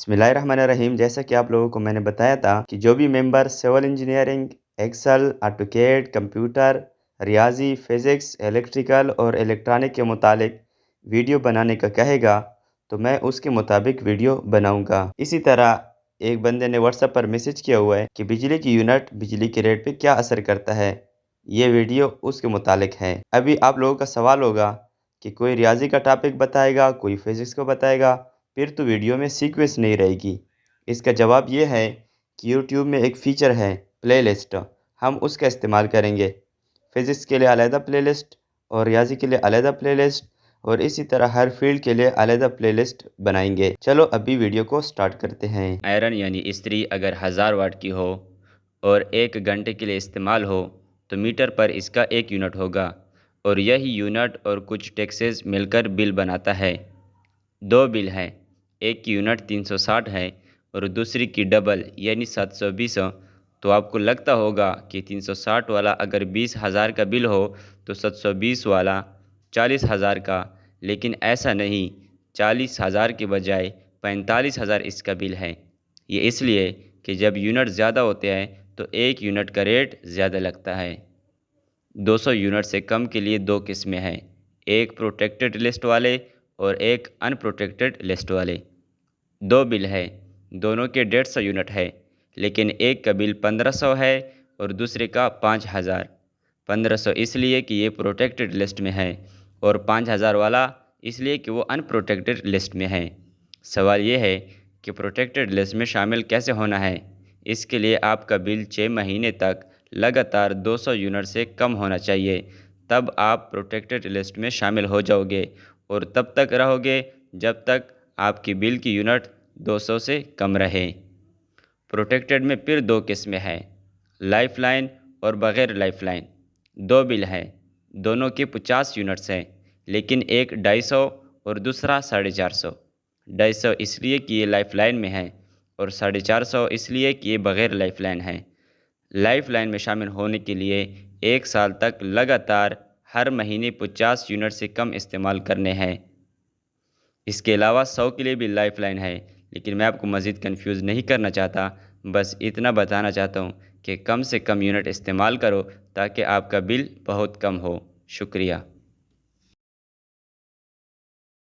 बिस्मिल्लाहिर्रहमानिर्रहीम। जैसा कि आप लोगों को मैंने बताया था कि जो भी member civil engineering, excel, AutoCAD, computer, रियाजी, फिज़िक्स, इलेक्ट्रिकल और इलेक्ट्रॉनिक के मुतालिक वीडियो बनाने का कहेगा तो मैं उसके मुताबिक वीडियो बनाऊंगा। इसी तरह एक बंदे ने व्हाट्सएप पर मैसेज किया हुआ है कि बिजली की यूनिट बिजली के रेट पे क्या असर करता है। ये वीडियो उसके मुतालिक है। अभी आप लोगों का सवाल होगा कि कोई रियाजी का टॉपिक बताएगा, कोई फिज़िक्स को बताएगा, फिर तो वीडियो में सीक्वेंस नहीं रहेगी। इसका जवाब ये है कि यूट्यूब में एक फ़ीचर है प्लेलिस्ट, हम उसका इस्तेमाल करेंगे। फ़िज़िक्स के लिए अलग प्लेलिस्ट और रियाजी के लिए अलग प्लेलिस्ट और इसी तरह हर फील्ड के लिए अलग प्लेलिस्ट बनाएंगे। चलो अभी वीडियो को स्टार्ट करते हैं। आयरन यानी इस्त्री अगर 1000 वाट की हो और 1 घंटे के लिए इस्तेमाल हो तो मीटर पर इसका 1 यूनिट होगा और यही यूनिट और कुछ टैक्सेस मिलकर बिल बनाता है। दो बिल हैं, एक की यूनिट 360 है और दूसरी की डबल यानी 720। तो आपको लगता होगा कि 360 वाला अगर 20,000 का बिल हो तो 720 वाला 40,000 का, लेकिन ऐसा नहीं। 40,000 के बजाय 45,000 इसका बिल है। ये इसलिए कि जब यूनिट ज़्यादा होते हैं तो 1 यूनिट का रेट ज़्यादा लगता है। 200 यूनिट से कम के लिए दो किस्में हैं, एक प्रोटेक्टेड लिस्ट वाले और एक अनप्रोटेक्टेड लिस्ट वाले। दो बिल है, दोनों के 150 यूनिट है, लेकिन एक का बिल 1500 है और दूसरे का 5000। 1500 इसलिए कि ये प्रोटेक्टेड लिस्ट में है और 5000 वाला इसलिए कि वो अनप्रोटेक्टेड लिस्ट में है। सवाल ये है कि प्रोटेक्टेड लिस्ट में शामिल कैसे होना है। इसके लिए आपका बिल 6 महीने तक लगातार 200 यूनिट से कम होना चाहिए, तब आप प्रोटेक्टेड लिस्ट में शामिल हो जाओगे और तब तक रहोगे जब तक आपकी बिल की यूनिट 200 से कम रहे। प्रोटेक्टेड में फिर दो किस्में हैं, लाइफलाइन और बग़ैर लाइफलाइन। दो बिल हैं, दोनों के 50 यूनिट्स हैं, लेकिन एक 250 और दूसरा 450। 250 इसलिए कि ये लाइफलाइन में है और 450 इसलिए कि ये बग़ैर लाइफलाइन है। लाइफलाइन में शामिल होने के लिए 1 साल तक लगातार हर महीने 50 यूनिट से कम इस्तेमाल करने हैं। इसके अलावा 100 के लिए भी लाइफलाइन है, लेकिन मैं आपको मज़ीद कंफ्यूज नहीं करना चाहता। बस इतना बताना चाहता हूँ कि कम से कम यूनिट इस्तेमाल करो ताकि आपका बिल बहुत कम हो। शुक्रिया।